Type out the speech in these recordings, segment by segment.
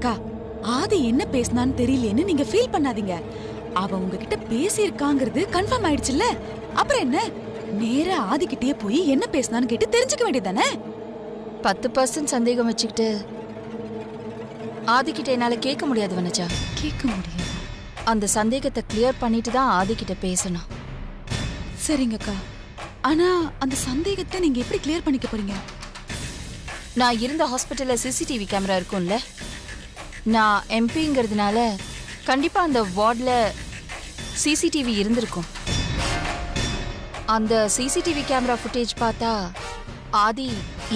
அக்கா, ஆதி என்ன பேசினான்னு தெரியலன்னு நீங்க ஃபீல் பண்ணாதீங்க. அவ உங்ககிட்ட பேசியிருக்காங்கிறது கன்ஃபார்ம் ஆயிடுச்சுல்ல. அப்புறம் என்ன, நேரா ஆதிக்கிட்டே போய் என்ன பேசினான்னு கேட்டு தெரிஞ்சுக்க வேண்டியதானே. 10% சந்தேகம் வச்சுக்கிட்டு ஆதிக்கிட்ட என்னால கேட்க முடியாது வனஜா. கேட்க முடியாது. அந்த சந்தேகத்தை கிளியர் பண்ணிட்டு தான் ஆதிக்கிட்ட பேசணும். சரிங்கக்கா, ஆனா அந்த சந்தேகத்தை நீங்க எப்படி கிளியர் பண்ணிக்க போறீங்க? நான் இருந்த ஹாஸ்பிட்டல்ல சிசிடிவி கேமரா இருக்கும்ல. நான் எம்பிங்கிறதுனால கண்டிப்பா அந்த வார்டில் சிசிடிவி இருந்திருக்கும். அந்த சிசிடிவி கேமரா ஃபுட்டேஜ் பார்த்தா ஆதி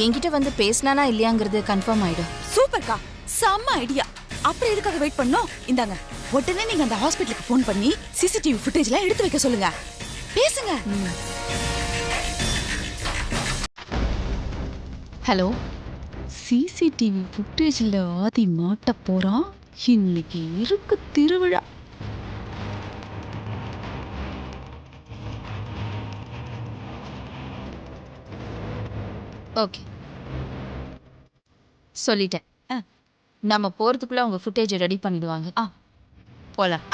என்கிட்ட வந்து பேசினானா இல்லையாங்கிறது கன்ஃபார்ம் ஆயிடும். சூப்பர்க்கா, செம்ம ஐடியா. அப்புறம் எதுக்காக வெயிட் பண்ணோம்? இந்தாங்க, உடனே நீங்க அந்த ஹாஸ்பிட்டலுக்கு ஃபோன் பண்ணி சிசிடிவி ஃபுட்டேஜ்லாம் எடுத்து வைக்க சொல்லுங்க. பேசுங்க. ஹலோ, சிசிடிவி ஃபுட்டேஜில் ஆதி மாட்ட போகிறான். இன்னைக்கு இருக்கு திருவிழா. ஓகே, சொல்லிட்டேன். நம்ம போகிறதுக்குள்ளே அவங்க ஃபுட்டேஜை ரெடி பண்ணிடுவாங்க. போகலாம்.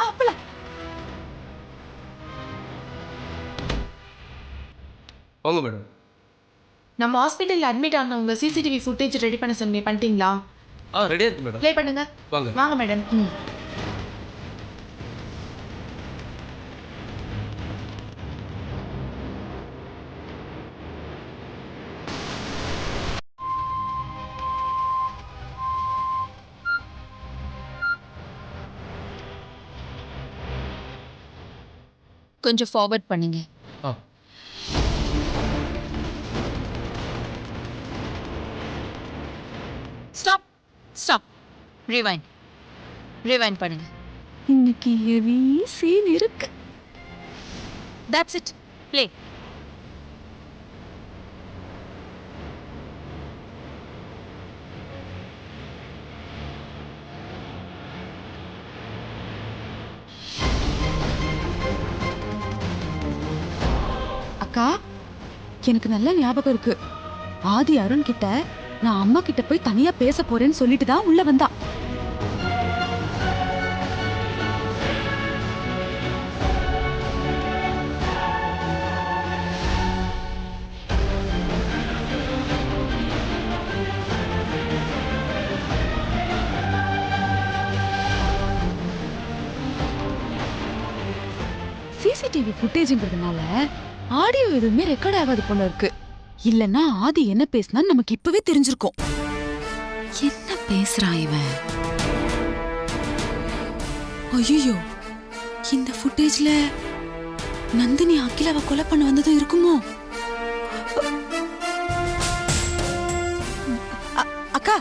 வாங்க மேடம். நம்ம ஹாஸ்பிட்டலில் அட்மிட் ஆனவங்க சிசிடிவி ஃபுட்டேஜ் ரெடி பண்ண சொன்னீங்க, பண்ணிட்டீங்களா? ரெடியாக இருக்கு மேடம். ப்ளே பண்ணுங்க. வாங்க வாங்க மேடம். கொஞ்சம் ஃபார்வர்ட் பண்ணுங்க. ஸ்டாப் ஸ்டாப், ரிவைண்ட் ரிவைண்ட் பண்ணுங்க. இன்னைக்கு ஹெவி சீன் இருக்கு. That's it, play. அக்கா, எனக்கு நல்ல ஞாபகம் இருக்கு. ஆதி அருண் கிட்ட நான் அம்மா கிட்ட போய் தனியா பேச போறேன்னு சொல்லிட்டு தான் உள்ள வந்தா. சிசிடிவி ஃபுட்டேஜ்ங்கிறதுனால ஆடியோ எதுவுமே ரெக்கார்ட் ஆகாது போல இருக்கு. இல்லன்னா ஆதி என்ன பேசினா நமக்கு இப்பவே தெரிஞ்சிருக்கும். என்ன பேசுறான் இவன்? ஐயோ, இந்த ஃபுட்டேஜ்ல நந்தினி அகிலாவை கொலை பண்ண வந்ததும் இருக்குமோ? அக்கா,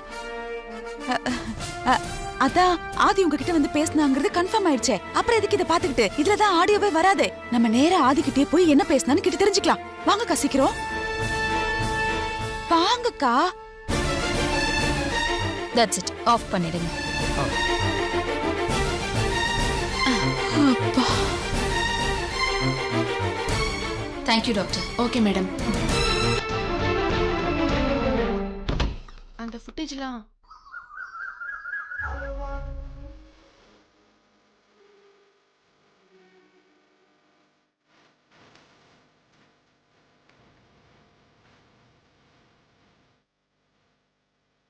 அதான் ஆதி உங்ககிட்ட வந்து பேசினாங்கிறது கன்ஃபார்ம் ஆயிடுச்சே. அப்புறம் எதுக்கு இதை பாத்துக்கிட்டு? இதுலதான் ஆடியோவே வராதே. நம்ம நேரா ஆதிக்கிட்டே போய் என்ன பேசினான்னு கிட்ட தெரிஞ்சுக்கலாம். வாங்கக்கா, சீக்கிரம் வாங்கக்கா. தட்ஸ் இட், ஆஃப் பண்ணிடுங்க. அப்பா, தேங்க்யூ டாக்டர். Okay madam. அந்த ஃபுட்டேஜ்லாம்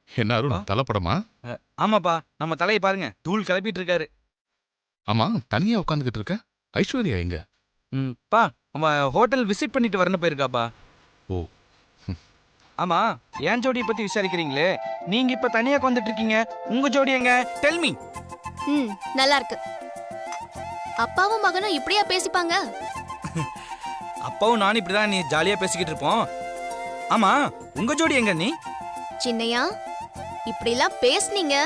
என்ன அருண், தலைப்படமா? ஆமாப்பா, நம்ம தலையை பாருங்க, தூள் கிளப்பிட்டு இருக்காரு. ஆமா, தனியா உட்காந்துக்கிட்டு இருக்க. ஐஸ்வர்யா எங்க? பா, அவன் ஹோட்டல் விசிட் பண்ணிட்டு வரணும் போயிருக்காப்பா. ஓ. ஆமா, என் ஜோடியை பத்தி விசாரிக்கிறீங்களே, நீங்க இப்ப தனியா வந்துட்டு இருக்கீங்க. உங்க ஜோடி எங்க? Tell me. நல்லா இருக்கு. அப்பாவும் மகனும் இப்படியா பேசிப்பாங்க? அப்பாவும் நானும் இப்படிதான் நீ ஜாலியா பேசிக்கிட்டு இருப்போம். ஆமா, உங்க ஜோடி எங்க நீ? சின்னையா, இப்படிலாம் பேசுனீங்க,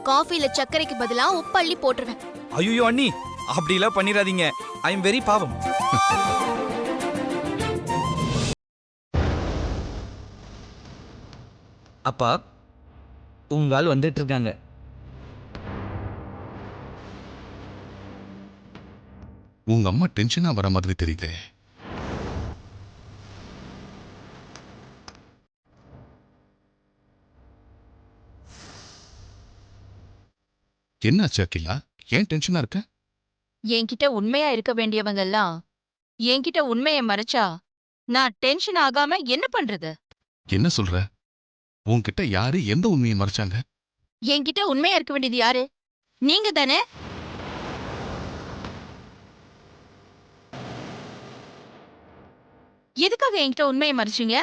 காஃபில சர்க்கரைக்கு பதிலா உப்பு அள்ளி போட்டுருவேன். ஐயோ அண்ணி, அப்படிலாம் பண்ணிடாதீங்க. ஐ எம் வெரி பாவம். அப்பா, உங்க ஆள் வந்துட்டு இருக்காங்க. உங்க அம்மா டென்ஷனா வர மாதிரி தெரியுதே. என்னாச்சு அகிலா? ஏன் டென்ஷனா இருக்க? என்கிட்ட உண்மையா இருக்க வேண்டியவங்க எல்லாம் என்கிட்ட உண்மையை மறைச்சா நான் டென்ஷன் ஆகாம என்ன பண்றது? என்ன சொல்ற? உன்கிட்ட யாரு எந்த உண்மையை மறைச்சாங்க? என்கிட்ட உண்மையா இருக்க வேண்டியது யாரு? நீங்க தானே? எதுக்காக என்கிட்ட உண்மையை மறைச்சீங்க?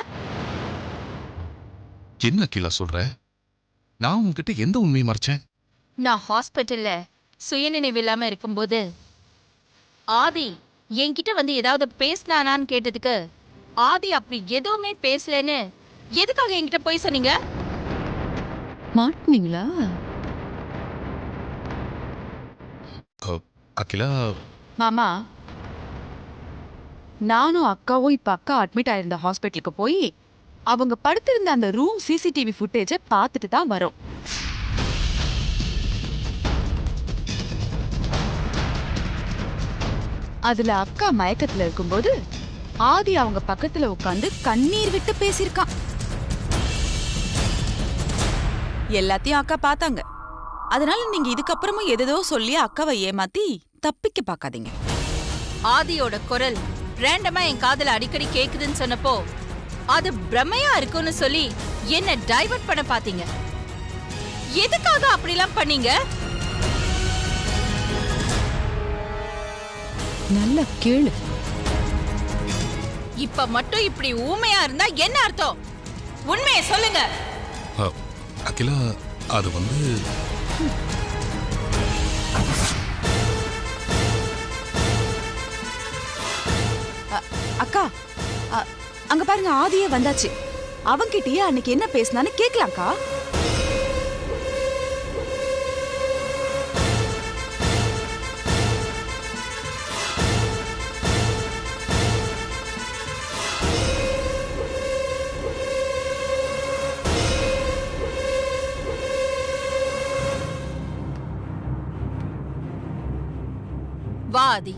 என்ன அகிலா சொல்ற? நான் உன்கிட்ட எந்த உண்மையை மறைச்சேன்? நான் ஹாஸ்பிட்டல்ல சுயநினைவு இல்லாம இருக்கும்போது ஆதி என்கிட்ட வந்து ஏதாவது பேசினானான்னு கேட்டதுக்கு ஆதி அப்படி எதுவுமே பேசலன்னு எதுக்காக என்கிட்ட போய் சொன்னீங்க? மாட்டினீங்களா? அகிலா, மாமா, நானும் அக்காவும் இப்ப அக்கா அட்மிட் ஆயிருந்த ஹாஸ்பிட்டலுக்கு போய் அவங்க படுத்திருந்த அந்த ரூம் சிசிடிவி ஃபுட்டேஜை பார்த்துட்டு தான் வரோம். அதுல அக்கா மயக்கத்துல இருக்கும்போது ஆதி அவங்க பக்கத்துல உட்கார்ந்து கண்ணீர் விட்டு பேசியிருக்கான். எல்லாத்தையும் அக்கா பார்த்தாங்க. அதனால நீங்க இதுக்கப்புறமும் எதோ சொல்லி அக்காவை ஏமாத்தி தப்பிக்க பார்க்காதீங்க. ஆதியோட குரல் ரேண்டமா என் காதுல அடிக்கடி கேக்குதுன்னு சொன்னப்போ அது பிரமையா இருக்குன்னு சொல்லி என்ன டைவர்ட் பண்ண பாத்தீங்க. எதுக்காக அப்படிலாம் பண்ணீங்க? நல்லா கேளு. இப்ப மட்டும் இப்படி ஊமையா இருந்தா என்ன அர்த்தம்? உண்மையை சொல்லுங்க. அகிலா, அது வந்து அக்கா, அங்க பாருங்க, ஆதியே வந்தாச்சு. அவன்கிட்டயே அன்னைக்கு என்ன பேசினான்னு கேட்கலாம்க்கா. வா ஆதி,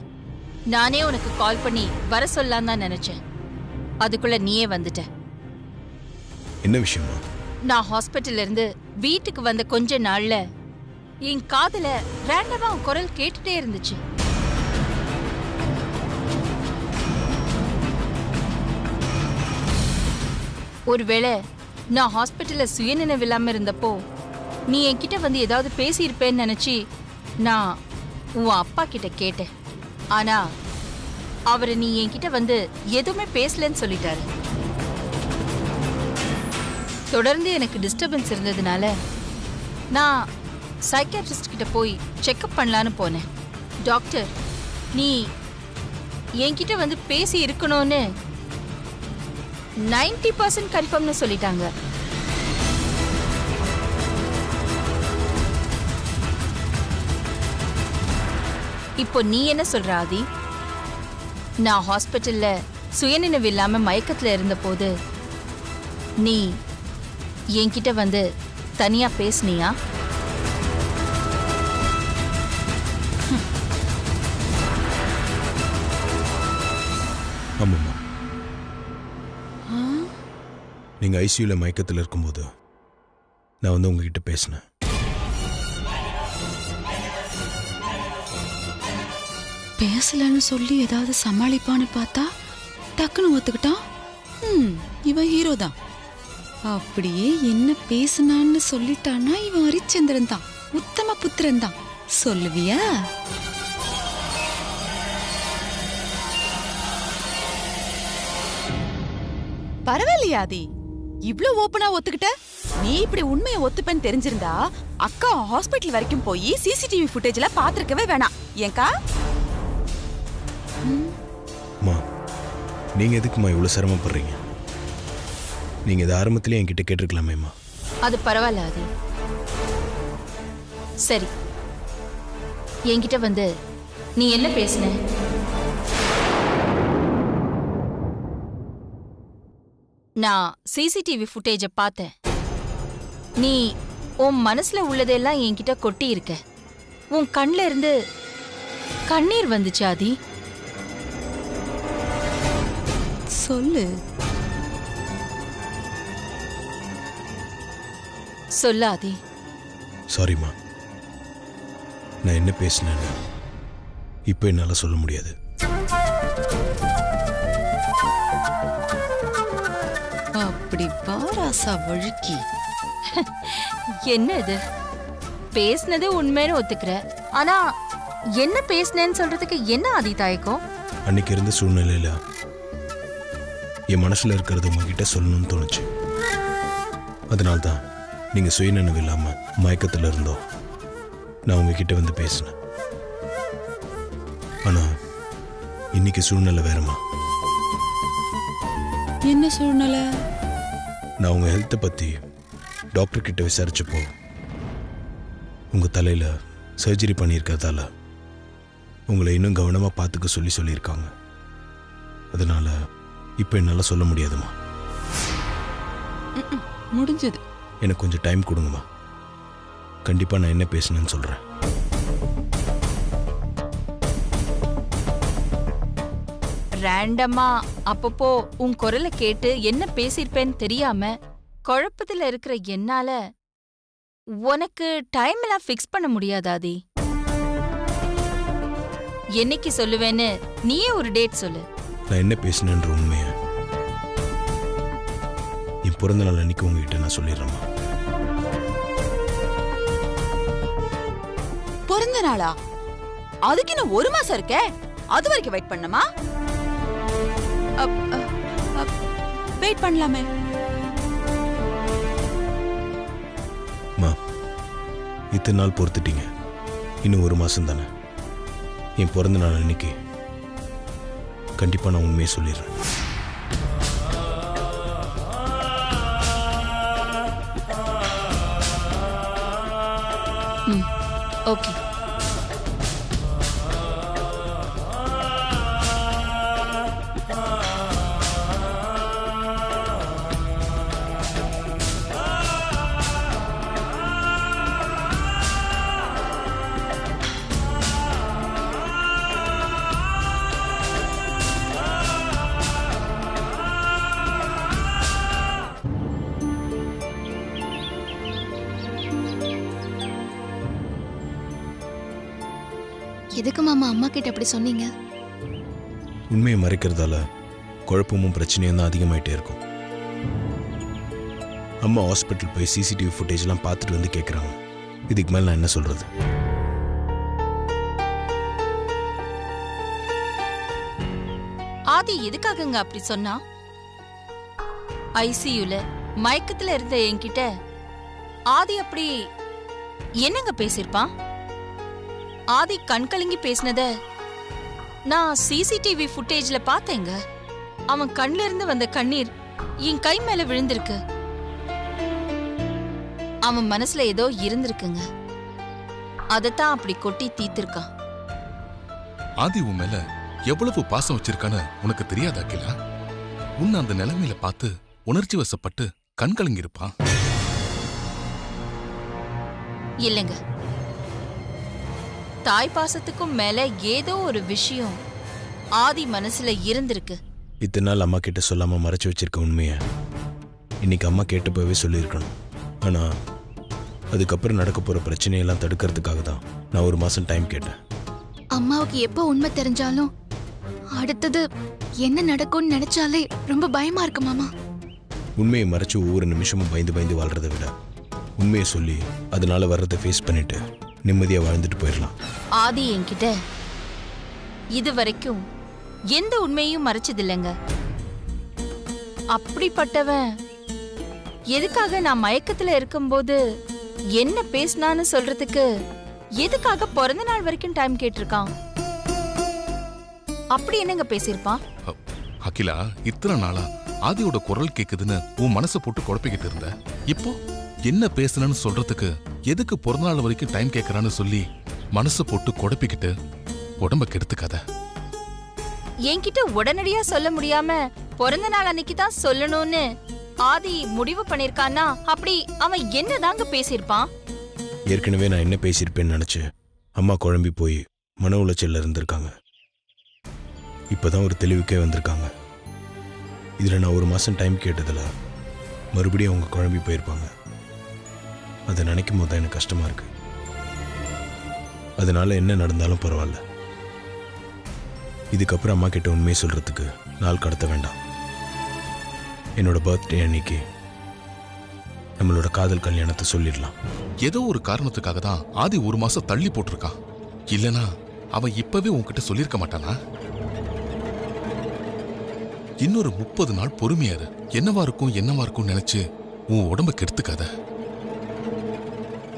நானே உனக்கு கால் பண்ணி வர சொல்லலாம் தான் நினைச்சேன். அதுக்குள்ள நீயே வந்துட்ட. என்ன விஷயமா? நான் ஹாஸ்பிட்டல்ல இருந்து வீட்டுக்கு வந்த கொஞ்ச நாள்ல என் காதுல ரேண்டமா குரல் கேட்டுட்டே இருந்துச்சு. ஒருவேளை நான் ஹாஸ்பிட்டல்ல சுயநினைவு இல்லாம இருந்தப்போ நீ என்கிட்ட வந்து ஏதாவது பேசியிருப்பேன்னு நினைச்சு நான் உன் அப்பா கிட்ட கேட்டேன். ஆனா அவரு நீ என்கிட்ட வந்து எதுவுமே பேசலன்னு சொல்லிட்டாரு. தொடர்ந்து எனக்கு டிஸ்டர்பன்ஸ் இருந்ததுனால நான் சைக்கியாட்ரிஸ்ட் கிட்ட போய் செக்அப் பண்ணலான்னு போனேன். டாக்டர் நீ என்கிட்ட வந்து பேசி இருக்கணும்னு 90% கன்ஃபார்ம்னு சொல்லிட்டாங்க. இப்போ நீ என்ன சொல்ற ஆதி? நான் ஹாஸ்பிட்டல்ல சுயநினைவு இல்லாம மயக்கத்துல இருந்த போது நீ என்கிட்ட வந்து தனியா பேசுனியா? ஆமாம்மா, நீங்க ஐசியூல மயக்கத்தில் இருக்கும்போது நான் வந்து உங்ககிட்ட பேசினேன். பேசலன்னு சொல்லி ஏதாவது சமாளிப்பான்னு பார்த்தா டக்குன்னு ஒத்துக்கிட்டான். இவன் ஹீரோ தான். அப்படியே என்ன பேசுனான்னு சொல்லிட்டான்னா இவன் ஹரிச்சந்திரன் தான், உத்தம புத்திரன் தான். சொல்லுவியா? பரவாயில்லையாதி, இவ்ளோ ஓப்பனா ஒத்துக்கிட்ட. நீ இப்படி உண்மையை ஒத்துப்பேன்னு தெரிஞ்சிருந்தா அக்கா ஹாஸ்பிட்டல் வரைக்கும் போய் சிசிடிவி ஃபுட்டேஜ்ல பாத்துருக்கவே வேணாம். ஏங்கா? அம்மா, நீங்க எதுக்குமா இவ்வளவு சிரமப்படுறீங்க? நீங்க இதை ஆரம்பத்திலே என்கிட்ட கேட்டிருக்கலாமேம்மா. அது பரவாயில்ல ஆதி. சரி, என்கிட்ட வந்து நீ என்ன பேசுன? நான் சிசிடிவி ஃபுட்டேஜை பார்த்தேன். நீ உன் மனசுல உள்ளதெல்லாம் என்கிட்ட கொட்டி இருக்க. உன் கண்ல இருந்து கண்ணீர் வந்துச்சு ஆதி. சொல்லு. சொல்லு ஆதி. சாரிம்மா, நான் என்ன பேசினேன்னு இப்போ என்னால் சொல்ல முடியாது. அப்படி பாராசா வழுக்கி. என்ன இது? பேசுனது உண்மைன்னு ஒத்துக்கிற, ஆனா என்ன பேசுனேன்னு சொல்றதுக்கு என்ன ஆதி தயக்கம்? அன்னைக்கு இருந்த சூழ்நிலையில் என் மனசில் இருக்கிறது உங்ககிட்ட சொல்லணும்னு தோணுச்சு. அதனால்தான் நீங்கள் சுயநினைவு இல்லாமல் மயக்கத்தில் இருந்தோ நான் உங்ககிட்ட வந்து பேசினேன். ஆனால் இன்னைக்கு சூழ்நிலை வேறமா. என்ன சூழ்நிலை? நான் உங்கள் ஹெல்த்தை பற்றி டாக்டர்கிட்ட விசாரிச்சப்போ உங்கள் தலையில் சர்ஜரி பண்ணியிருக்கிறதால உங்களை இன்னும் கவனமாக பார்த்துக்க சொல்லியிருக்காங்க. அதனால இப்போ என்னால் சொல்ல முடியாதுமா. முடிஞ்சது. எனக்கு கொஞ்சம் டைம் கொடுங்கம்மா. கண்டிப்பாக நான் என்ன பேசினேன்னு சொல்கிறேன். ரேண்டமா அப்பப்போ உன் குரலை கேட்டு என்ன பேசியிருப்பேன்னு தெரியாம குழப்பத்துல இருக்கிற என்னால உனக்கு டைம் எல்லாம் ஃபிக்ஸ் பண்ண முடியாதாதி. என்னைக்கு சொல்லுவேன்னு நீயே ஒரு டேட் சொல்லு. நான் என்ன பேசினேன்ற உண்மையை என் பிறந்த நாள் அன்னைக்கு உங்ககிட்ட நான் சொல்லிடுறேம்மா. பிறந்த நாளா? அதுக்கு இன்னும் 1 மாசம் இருக்கே, அது வரைக்கும் வெயிட் பண்ணமா? வெயிட் பண்ணலாமே. மா, இத்தனை நாள் பொறுத்துட்டீங்க, இன்னும் 1 மாசம் தானே. என் பிறந்த நாள் அன்னைக்கு கண்டிப்பா நான் உண்மையை சொல்லிடுறேன். ஓகே. எதுக்கு மாமா அம்மா கிட்ட அப்படி சொன்னீங்க? உண்மையை மறைக்கிறதால குழப்பமும் பிரச்சனையும் தான் அதிகமாயிட்டே இருக்கும். அம்மா ஹாஸ்பிட்டல் போய் சிசிடிவி ஃபுட்டேஜ்லாம் பார்த்துட்டு வந்து கேட்குறாங்க. இதுக்கு மேலே நான் என்ன சொல்றது? ஆதி எதுக்காகங்க அப்படி சொன்னா? ஐசியூல மயக்கத்துல இருந்த என்கிட்ட ஆதி அப்படி என்னங்க பேசிருப்பான்? ஆதி கண் கலங்கி பேசினத நான் சிசிடிவி ஃபுட்டேஜ்ல பார்த்தேங்க. அவன் கண்ல இருந்து வந்த கண்ணீர் என் கை மேல விழுந்திருக்கு. அவன் மனசுல ஏதோ இருந்திருக்குங்க, அதத்தான் அப்படி கொட்டி தீர்த்திருக்கான். ஆதி உன் மேல எவ்வளவு பாசம் வச்சிருக்கான்னு உனக்கு தெரியாதா அகிலா? உன்னை அந்த நிலைமையில பார்த்து உணர்ச்சி வசப்பட்டு கண் கலங்கி இருப்பான். இல்லைங்க, தாய் பாசத்துக்கும் மேல ஏதோ ஒரு விஷயம் ஆதி மனசுல இருந்திருக்கு. இத்தனை நாள் அம்மா கிட்ட சொல்லாம மறைச்சு வச்சிருக்க உண்மையை இன்னைக்கு அம்மா கேட்டப்பவே சொல்லியிருக்கணும். ஆனா அதுக்கப்புறம் நடக்க போற பிரச்சனையெல்லாம் தடுக்கிறதுக்காக தான் நான் 1 மாசம் டைம் கேட்டேன். அம்மாவுக்கு எப்போ உண்மை தெரிஞ்சாலும் அடுத்தது என்ன நடக்கும்னு நினைச்சாலே ரொம்ப பயமா இருக்கு மாமா. உண்மையை மறைச்சு ஒவ்வொரு நிமிஷமும் பயந்து பயந்து வாழ்றதை விட உண்மையை சொல்லி அதனால வர்றதை ஃபேஸ் பண்ணிட்டு நிம்மதியா வாழ்ந்துட்டு போயிடலாம். ஆதி என்கிட்ட இது வரைக்கும் எந்த உண்மையும் மறைச்சதில்லைங்க. அப்படிப்பட்டவன் எதுக்காக நான் மயக்கத்துல இருக்கும்போது என்ன பேசினான்னு சொல்றதுக்கு எதுக்காக பிறந்த நாள் வரைக்கும் டைம் கேட்டிருக்கான்? அப்படி என்னங்க பேசியிருப்பான்? அகிலா, இத்தனை நாளா ஆதியோட குரல் கேக்குதுன்னு உன் மனசை போட்டு குழப்பிக்கிட்டு இருந்த. இப்போ என்ன பேசணும்னு சொல்றதுக்கு எதுக்கு பிறந்த நாள் வரைக்கும் டைம் கேட்கறான்னு சொல்லி மனசை போட்டு குழப்பிக்கிட்டு உடம்ப கெடுத்துக்காத. என்கிட்ட உடனடியா சொல்ல முடியாம பிறந்த நாள் அன்னைக்கு தான் சொல்லணும்னு ஆதி முடிவு பண்ணிருக்கான்னா அப்படி அவன் என்னதாங்க பேசியிருப்பான்? ஏற்கனவே நான் என்ன பேசியிருப்பேன்னு நினைச்சு அம்மா குழம்பி போய் மன உளைச்சல்ல இருந்திருக்காங்க. இப்பதான் ஒரு தெளிவுக்கே வந்திருக்காங்க. இதுல நான் 1 மாசம் டைம் கேட்டதுல மறுபடியும் அவங்க குழம்பி போயிருப்பாங்க. அதை நினைக்கும் போது தான் எனக்கு கஷ்டமா இருக்கு. அதனால என்ன நடந்தாலும் பரவாயில்ல. இதுக்கப்புறம் அம்மா கிட்ட உண்மையை சொல்றதுக்கு நாள் கடத்த வேண்டாம். என்னோட பர்த்டே அன்னைக்கு நம்மளோட காதல் கல்யாணத்தை சொல்லிடலாம். ஏதோ ஒரு காரணத்துக்காக தான் ஆதி 1 மாசம் தள்ளி போட்டிருக்கான். இல்லனா அவன் இப்பவே உன்கிட்ட சொல்லியிருக்க மாட்டானா? இன்னொரு 30 நாள் பொறுமையாரு. என்னவா இருக்கும் நினைச்சு உன் உடம்ப கெடுத்துக்காத.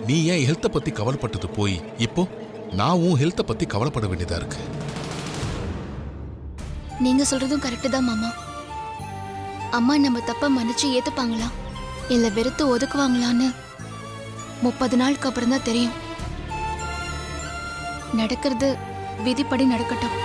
நீ ஏன் ஹெல்த்தை பத்தி கவலைப்பட்டது போய் இப்போ நான் உன் ஹெல்த்தை பத்தி கவலைப்பட வேண்டியதா இருக்கு. நீங்க சொல்றதும் கரெக்டு தான் மாமா. அம்மா நம்ம தப்ப மன்னிச்சு ஏத்துப்பாங்களா இல்ல வெறுத்து ஒதுக்குவாங்களான்னு 30 நாளுக்கு அப்புறம் தான் தெரியும். நடக்கிறது விதிப்படி நடக்கட்டும்.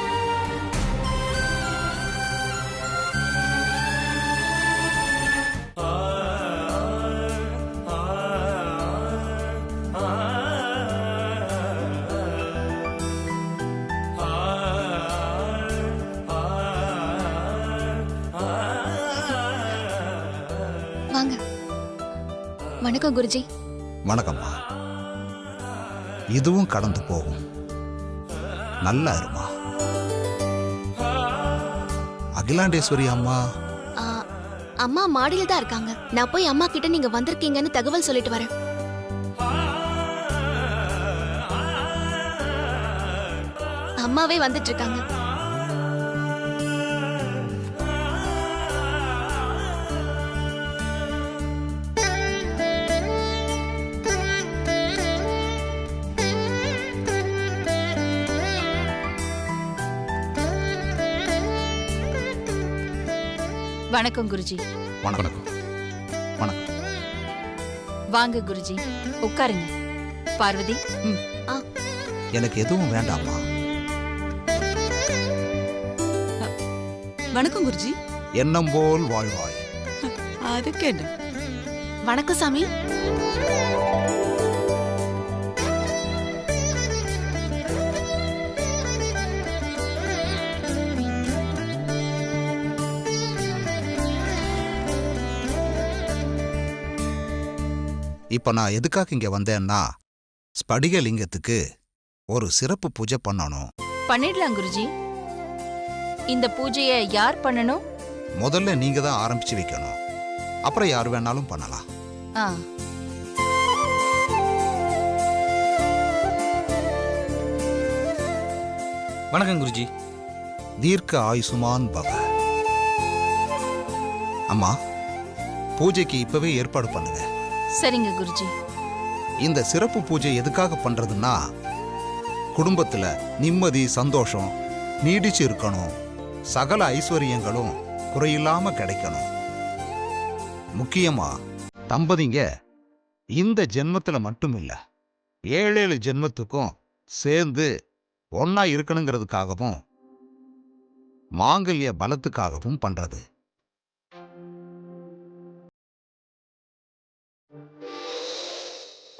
வாங்க. வணக்கம் குருஜி. வணக்கம்மா. இதுவும் கடந்து போகும். நல்லா இருமா. அகிலாண்டேஸ்வரி அம்மா அம்மா மாடியில தான் இருக்காங்க. நான் போய் அம்மா கிட்ட நீங்க வந்திருக்கீங்கன்னு தகவல் சொல்லிட்டு வரேன். அம்மாவே வந்துட்டு இருக்காங்க. வணக்கம் குருஜி. வணக்கம். வணக்கம். வாங்க குருஜி, உட்காருங்க. பார்வதி, எனக்கு எதுவும் வேண்டாமா. வணக்கம் குருஜி. எண்ணம் போல் வாழ்வாய். அதுக்கு என்ன? வணக்கம் சாமி. இப்ப நான் எதுக்காக இங்க வந்தேன்னா, ஸ்படிகலிங்கத்துக்கு ஒரு சிறப்பு பூஜை பண்ணணும். பண்ணிடலாம் குருஜி. இந்த பூஜையை யார் பண்ணணும்? முதல்ல நீங்க தான் ஆரம்பிச்சு வைக்கணும். அப்புறம் யார் வேணாலும் பண்ணலாம். ஆ, வணக்கம் குருஜி. தீர்க்க ஆயுசுமான் பவ. அம்மா, பூஜைக்கு இப்பவே ஏற்பாடு பண்ணுங்க. சரிங்க குருஜி. இந்த சிறப்பு பூஜை எதுக்காக பண்றதுன்னா, குடும்பத்துல நிம்மதி சந்தோஷம் நீடிச்சு இருக்கணும், சகல ஐஸ்வர்யங்களும் குறையில்லாம கிடைக்கணும். முக்கியமா தம்பதிங்க இந்த ஜென்மத்துல மட்டும் இல்ல, 7 ஜென்மத்துக்கும் சேர்ந்து ஒன்னா இருக்கணுங்கிறதுக்காகவும் மாங்கல்ய பலத்துக்காகவும் பண்றது.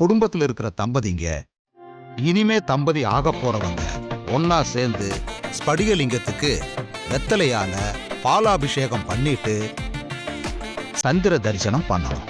குடும்பத்தில் இருக்கிற தம்பதிங்க இனிமே தம்பதி ஆக போறவங்க ஒன்னா சேர்ந்து ஸ்படிகலிங்கத்துக்கு வெத்தலையால பாலாபிஷேகம் பண்ணிட்டு சந்திர தரிசனம் பண்ணணும்.